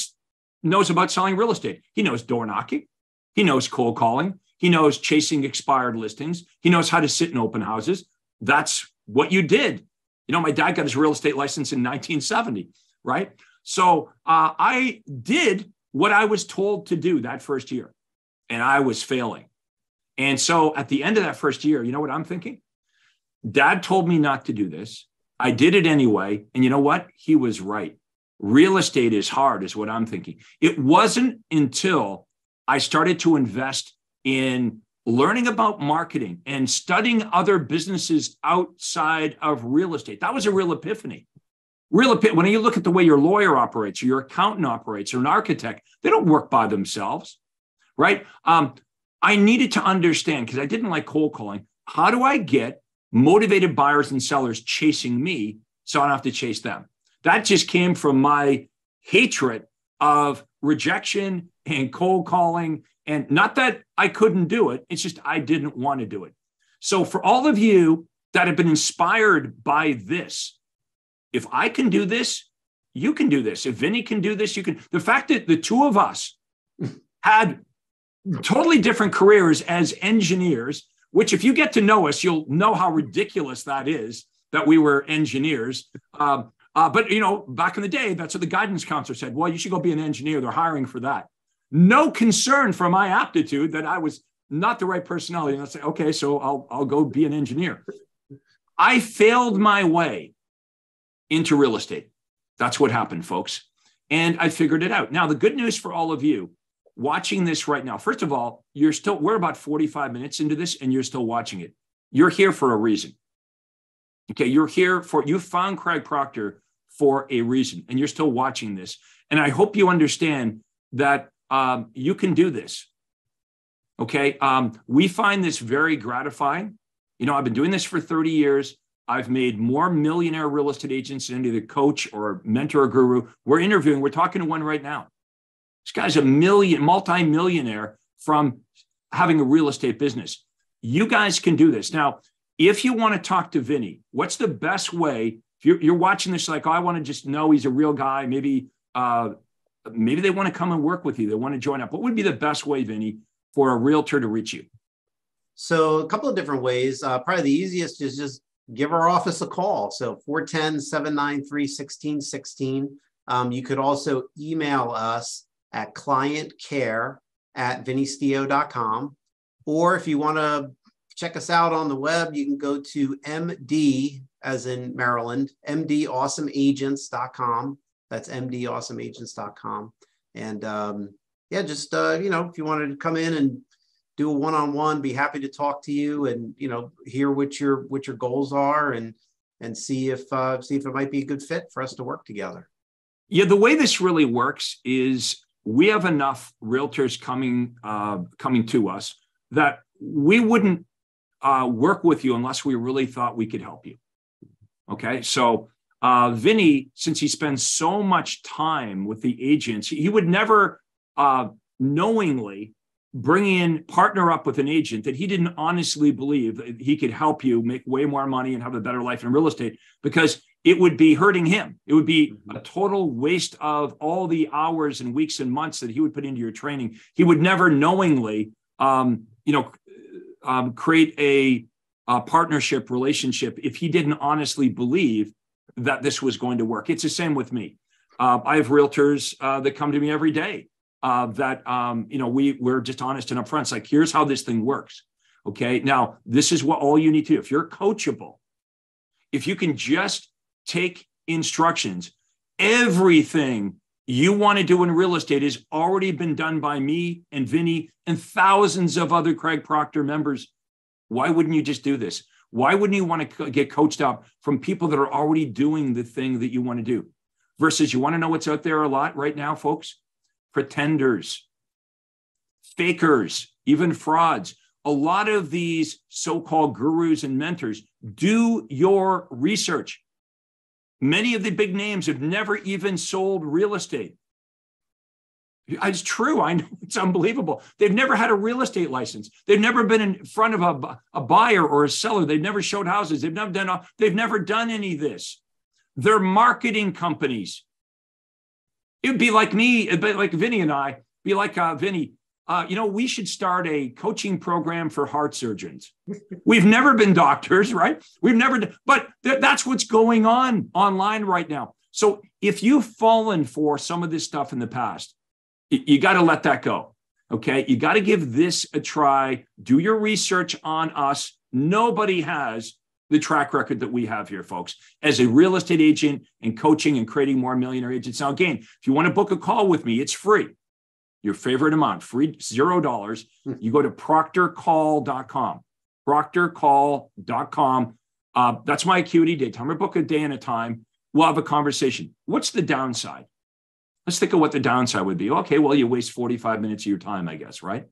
knows about selling real estate? He knows door knocking. He knows cold calling. He knows chasing expired listings. He knows how to sit in open houses. That's what you did. You know, my dad got his real estate license in 1970, right? So I did what I was told to do that first year. And I was failing. And so at the end of that first year, you know what I'm thinking? Dad told me not to do this. I did it anyway. And you know what? He was right. Real estate is hard, is what I'm thinking. It wasn't until I started to invest in learning about marketing and studying other businesses outside of real estate. That was a real epiphany. When you look at the way your lawyer operates, or your accountant operates, or an architect, they don't work by themselves. Right? I needed to understand, because I didn't like cold calling, how do I get motivated buyers and sellers chasing me so I don't have to chase them? That just came from my hatred of rejection and cold calling. And not that I couldn't do it, it's just I didn't want to do it. So for all of you that have been inspired by this, if I can do this, you can do this. If Vinny can do this, you can. The fact that the two of us had totally different careers as engineers, which if you get to know us, you'll know how ridiculous that is, that we were engineers. But, you know, back in the day, that's what the guidance counselor said. Well, you should go be an engineer. They're hiring for that. No concern for my aptitude that I was not the right personality. And I say, okay, so I'll go be an engineer. I failed my way into real estate. That's what happened, folks. And I figured it out. Now, the good news for all of you watching this right now, first of all, we're about 45 minutes into this and you're still watching it. You're here for a reason. Okay, you found Craig Proctor for a reason and you're still watching this. And I hope you understand that you can do this. Okay, we find this very gratifying. You know, I've been doing this for 30 years. I've made more millionaire real estate agents than any of the coach or mentor or guru. We're talking to one right now. This guy's a multi-millionaire from having a real estate business. You guys can do this. Now, if you want to talk to Vinny, what's the best way? If you're watching this like, oh, I want to just know he's a real guy. Maybe they want to come and work with you. They want to join up. What would be the best way, Vinny, for a realtor to reach you? So a couple of different ways. Probably the easiest is just give our office a call. So 410-793-1616. You could also email us at clientcare@vinnysteo.com. Or if you want to check us out on the web, you can go to MD, as in Maryland, mdawesomeagents.com. That's mdawesomeagents.com. And just, if you wanted to come in and do a one-on-one, be happy to talk to you and, hear what your goals are and see if it might be a good fit for us to work together. Yeah, the way this really works is we have enough realtors coming to us that we wouldn't work with you unless we really thought we could help you. Okay, so Vinny, since he spends so much time with the agents, he would never knowingly partner up with an agent that he didn't honestly believe that he could help you make way more money and have a better life in real estate, because it would be hurting him. It would be a total waste of all the hours and weeks and months that he would put into your training. He would never knowingly, create a partnership relationship if he didn't honestly believe that this was going to work. It's the same with me. I have realtors that come to me every day we're just honest and upfront. It's like, here's how this thing works. Okay. Now, this is what all you need to do. If you're coachable, if you can just take instructions, everything you want to do in real estate has already been done by me and Vinny and thousands of other Craig Proctor members. Why wouldn't you just do this? Why wouldn't you want to get coached up from people that are already doing the thing that you want to do? Versus, you want to know what's out there a lot right now, folks? Pretenders, fakers, even frauds. A lot of these so-called gurus and mentors, do your research. Many of the big names have never even sold real estate. It's true. I know, it's unbelievable. They've never had a real estate license. They've never been in front of a buyer or a seller. They've never showed houses. They've never done any of this. They're marketing companies. It'd be like me, it'd be like Vinny and I, be like Vinny, we should start a coaching program for heart surgeons. We've never been doctors, right? But that's what's going on online right now. So if you've fallen for some of this stuff in the past, you got to let that go. Okay. You got to give this a try. Do your research on us. Nobody has the track record that we have here, folks, as a real estate agent and coaching and creating more millionaire agents. Now, again, if you want to book a call with me, it's free. Your favorite amount, free, $0. You go to proctorcall.com, proctorcall.com. That's my acuity date. Time to book a day and a time. We'll have a conversation. What's the downside? Let's think of what the downside would be. Okay, well, you waste 45 minutes of your time, I guess, right?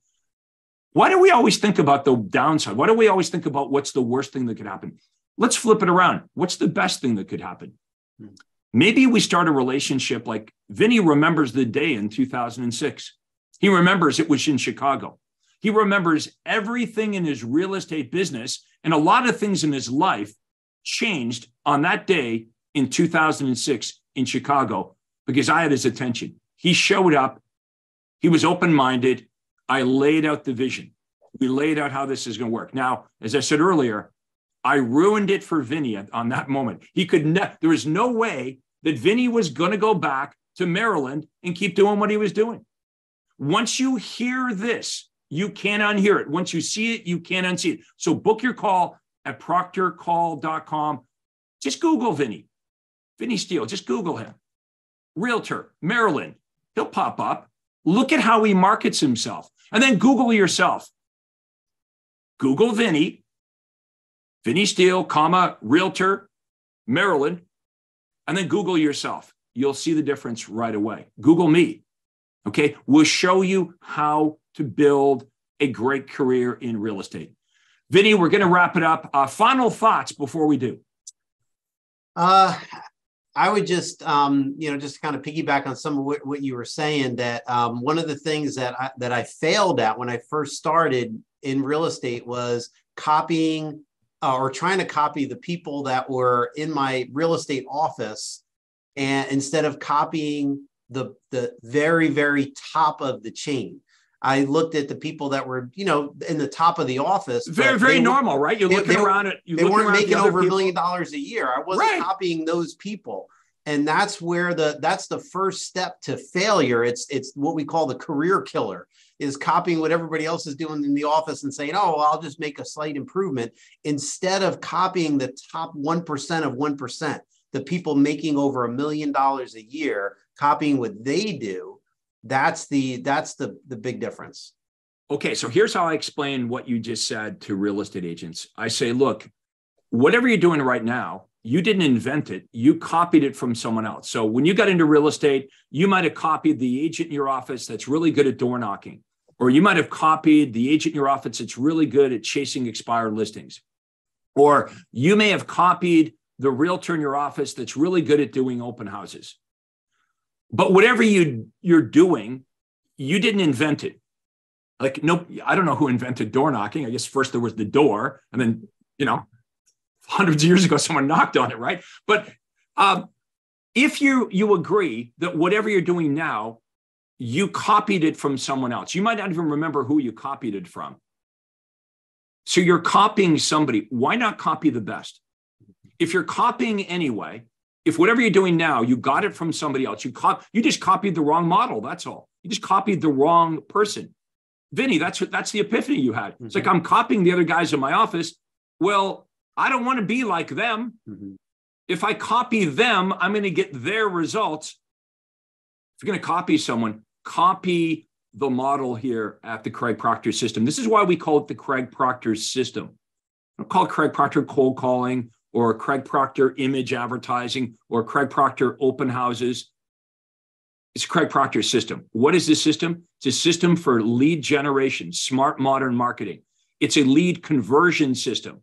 Why do we always think about the downside? Why do we always think about what's the worst thing that could happen? Let's flip it around. What's the best thing that could happen? Maybe we start a relationship like Vinny remembers the day in 2006. He remembers it was in Chicago. He remembers everything in his real estate business, and a lot of things in his life changed on that day in 2006 in Chicago because I had his attention. He showed up. He was open-minded. I laid out the vision. We laid out how this is going to work. Now, as I said earlier, I ruined it for Vinny on that moment. There was no way that Vinny was going to go back to Maryland and keep doing what he was doing. Once you hear this, you can't unhear it. Once you see it, you can't unsee it. So book your call at proctorcall.com. Just Google Vinny Steo. Just Google him. Realtor, Maryland. He'll pop up. Look at how he markets himself. And then Google yourself. Google Vinny Steo, comma, Realtor, Maryland, and then Google yourself. You'll see the difference right away. Google me. Okay. We'll show you how to build a great career in real estate. Vinny, we're going to wrap it up. Final thoughts before we do. I would just, just kind of piggyback on some of what you were saying, that one of the things that I failed at when I first started in real estate was copying or trying to copy the people that were in my real estate office, and instead of copying the very, very top of the chain. I looked at the people that were, in the top of the office. Very, very normal, right? You're looking around at they weren't making over $1 million a year. I wasn't copying those people. And that's where that's the first step to failure. It's what we call the career killer, is copying what everybody else is doing in the office and saying, oh, well, I'll just make a slight improvement, instead of copying the top 1% of 1%, the people making over $1 million a year, copying what they do. That's the big difference. Okay, so here's how I explain what you just said to real estate agents. I say, look, whatever you're doing right now, you didn't invent it. You copied it from someone else. So when you got into real estate, you might have copied the agent in your office that's really good at door knocking, or you might have copied the agent in your office that's really good at chasing expired listings, or you may have copied the realtor in your office that's really good at doing open houses. But whatever you're doing, you didn't invent it. Like, no, I don't know who invented door knocking. I guess first there was the door, and then, hundreds of years ago, someone knocked on it, right? But if you agree that whatever you're doing now, you copied it from someone else, you might not even remember who you copied it from. So you're copying somebody. Why not copy the best? If you're copying anyway, if whatever you're doing now, you got it from somebody else, you just copied the wrong model. That's all. You just copied the wrong person. Vinny, that's the epiphany you had. It's like, I'm copying the other guys in my office. Well, I don't want to be like them. If I copy them, I'm going to get their results. If you're going to copy someone, copy the model here at the Craig Proctor system. This is why we call it the Craig Proctor system. I don't call it Craig Proctor cold calling, or Craig Proctor image advertising, or Craig Proctor open houses. It's Craig Proctor system. What is this system? It's a system for lead generation, smart modern marketing. It's a lead conversion system.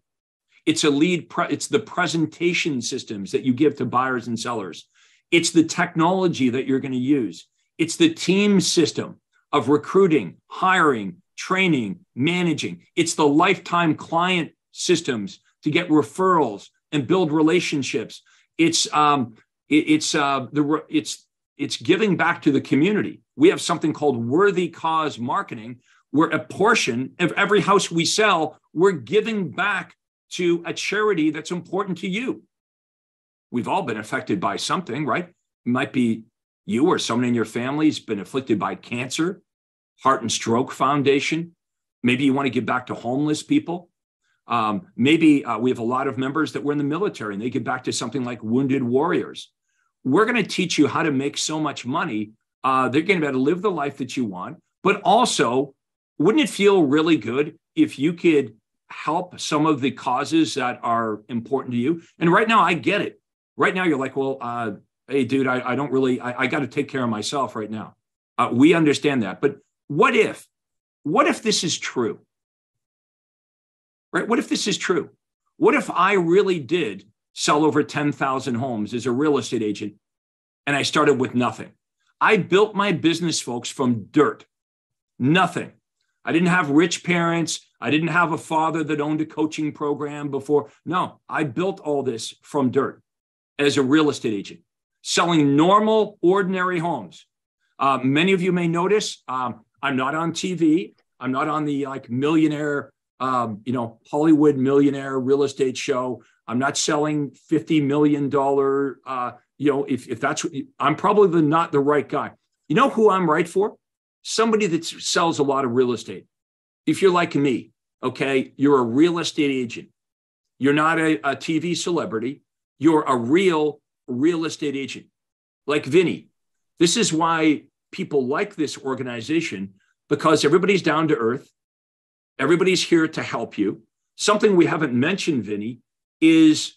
It's it's the presentation systems that you give to buyers and sellers. It's the technology that you're going to use. It's the team system of recruiting, hiring, training, managing. It's the lifetime client systems to get referrals and build relationships. It's giving back to the community. We have something called worthy cause marketing, where a portion of every house we sell, we're giving back to a charity that's important to you. We've all been affected by something, right? It might be you or someone in your family's been afflicted by cancer, Heart and Stroke Foundation. Maybe you want to give back to homeless people. Maybe we have a lot of members that were in the military and they give back to something like Wounded Warriors. We're going to teach you how to make so much money. They're going to be able to live the life that you want. But also, wouldn't it feel really good if you could help some of the causes that are important to you? And right now, I get it. Right now, you're like, well, hey, dude, I don't really, I got to take care of myself right now. We understand that. But what if this is true? Right? What if this is true? What if I really did sell over 10,000 homes as a real estate agent and I started with nothing? I built my business, folks, from dirt. Nothing. I didn't have rich parents. I didn't have a father that owned a coaching program before. No, I built all this from dirt. as a real estate agent, selling normal, ordinary homes. Many of you may notice I'm not on TV. I'm not on the like millionaire, Hollywood millionaire real estate show. I'm not selling $50 million. If that's what I'm probably not the right guy. You know who I'm right for? Somebody that sells a lot of real estate. If you're like me, okay, you're a real estate agent. You're not a TV celebrity. You're a real estate agent. Like Vinny. This is why people like this organization, because everybody's down to earth. Everybody's here to help you. Something we haven't mentioned, Vinny, is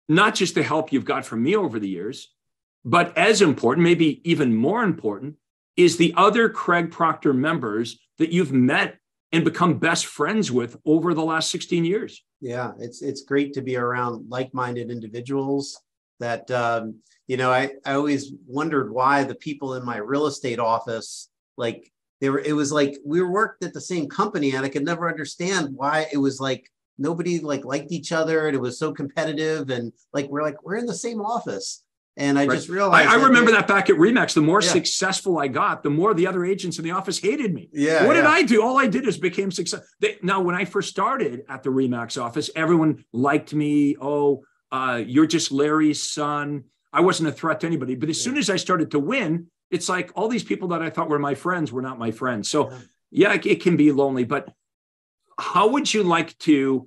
not just the help you've got from me over the years, but as important, maybe even more important, is the other Craig Proctor members that you've met and become best friends with over the last 16 years. Yeah, it's great to be around like-minded individuals that, I always wondered why the people in my real estate office, it was like we worked at the same company, and I could never understand why it was like nobody liked each other, and it was so competitive, and we're in the same office. And I just realized I remember that back at Remax, the more successful I got, the more the other agents in the office hated me. Yeah. What did I do? All I did is became successful. Now, when I first started at the Remax office, everyone liked me. Oh, you're just Larry's son. I wasn't a threat to anybody. But as soon as I started to win, it's like all these people that I thought were my friends were not my friends. So yeah, it can be lonely. But how would you like to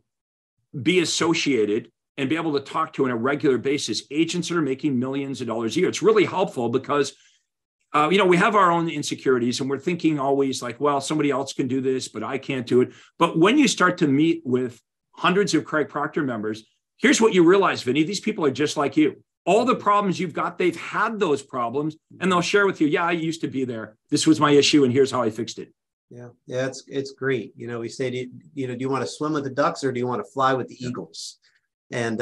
be associated and be able to talk to on a regular basis agents that are making millions of dollars a year? It's really helpful because, we have our own insecurities and we're thinking always like, well, somebody else can do this, but I can't do it. But when you start to meet with hundreds of Craig Proctor members, here's what you realize, Vinny, these people are just like you. All the problems you've got, they've had those problems and they'll share with you. Yeah, I used to be there. This was my issue and here's how I fixed it. Yeah, it's great. We say, do you want to swim with the ducks or do you want to fly with the eagles? And,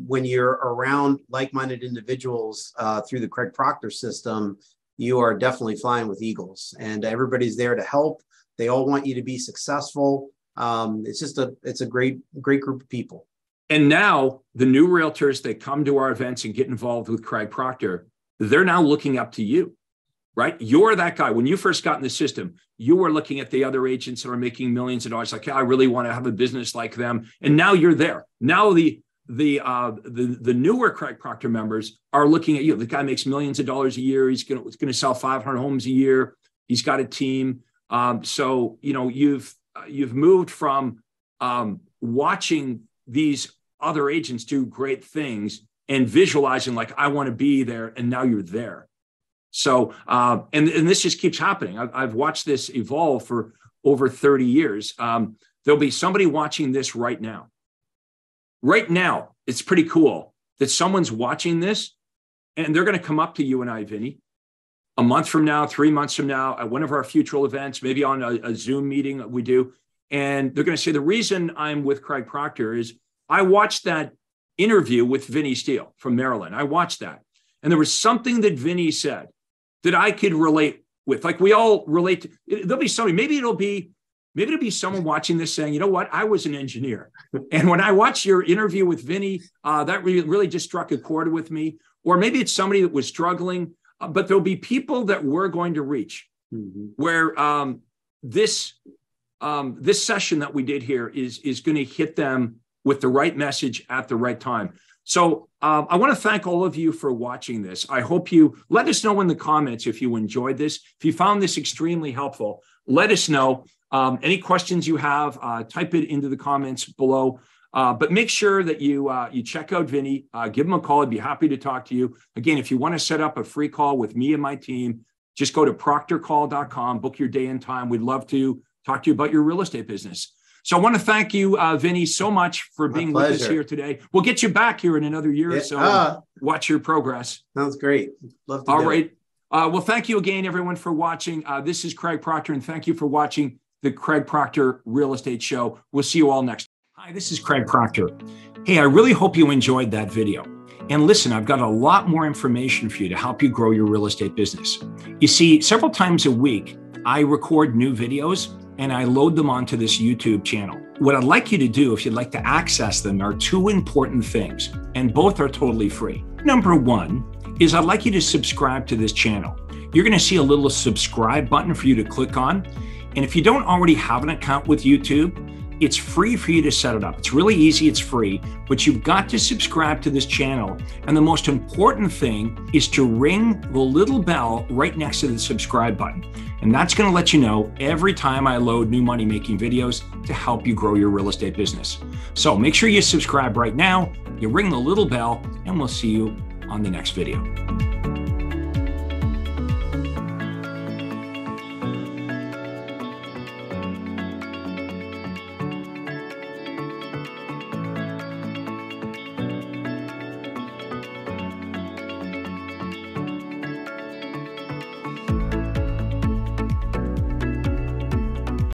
when you're around like-minded individuals through the Craig Proctor system, you are definitely flying with eagles, and everybody's there to help. They all want you to be successful. It's a great group of people. And now the new realtors that come to our events and get involved with Craig Proctor, they're now looking up to you, right? You're that guy. When you first got in the system, you were looking at the other agents that are making millions of dollars. Like, I really want to have a business like them. And now you're there. Now the newer Craig Proctor members are looking at you. The guy makes millions of dollars a year. He's going to sell 500 homes a year. He's got a team. So you've moved from watching these other agents do great things and visualizing like, I want to be there. And now you're there. So, and this just keeps happening. I've watched this evolve for over 30 years. There'll be somebody watching this right now. Right now, it's pretty cool that someone's watching this and they're going to come up to you and I, Vinny, a month from now, 3 months from now, at one of our future events, maybe on a Zoom meeting that we do. And they're going to say, the reason I'm with Craig Proctor is I watched that interview with Vinny Steo from Maryland. I watched that. And there was something that Vinny said that I could relate with. Like we all relate to, there'll be somebody, maybe it'll be someone watching this saying, you know what, I was an engineer. And when I watched your interview with Vinny, that really just struck a chord with me. Or maybe it's somebody that was struggling, but there'll be people that we're going to reach where this session that we did here is going to hit them with the right message at the right time. So I want to thank all of you for watching this. I hope you let us know in the comments if you enjoyed this. If you found this extremely helpful, let us know. Any questions you have, type it into the comments below. But make sure that you check out Vinny, give him a call. I'd be happy to talk to you. Again, if you want to set up a free call with me and my team, just go to proctorcall.com, book your day and time. We'd love to talk to you about your real estate business. So I want to thank you, Vinny, so much for being with us here today. We'll get you back here in another year or so. Watch your progress. Sounds great. Love to All right. Well, thank you again, everyone, for watching. This is Craig Proctor, and thank you for watching the Craig Proctor Real Estate Show. We'll see you all next time. Hi, this is Craig Proctor. Hey, I really hope you enjoyed that video. And listen, I've got a lot more information for you to help you grow your real estate business. You see, several times a week, I record new videos and I load them onto this YouTube channel. what I'd like you to do, if you'd like to access them, are two important things, and both are totally free. Number one is I'd like you to subscribe to this channel. You're going to see a little subscribe button for you to click on. And if you don't already have an account with YouTube, it's free for you to set it up. It's really easy, it's free, but you've got to subscribe to this channel. And the most important thing is to ring the little bell right next to the subscribe button. And that's going to let you know every time I load new money-making videos to help you grow your real estate business. So make sure you subscribe right now, you ring the little bell, and we'll see you on the next video.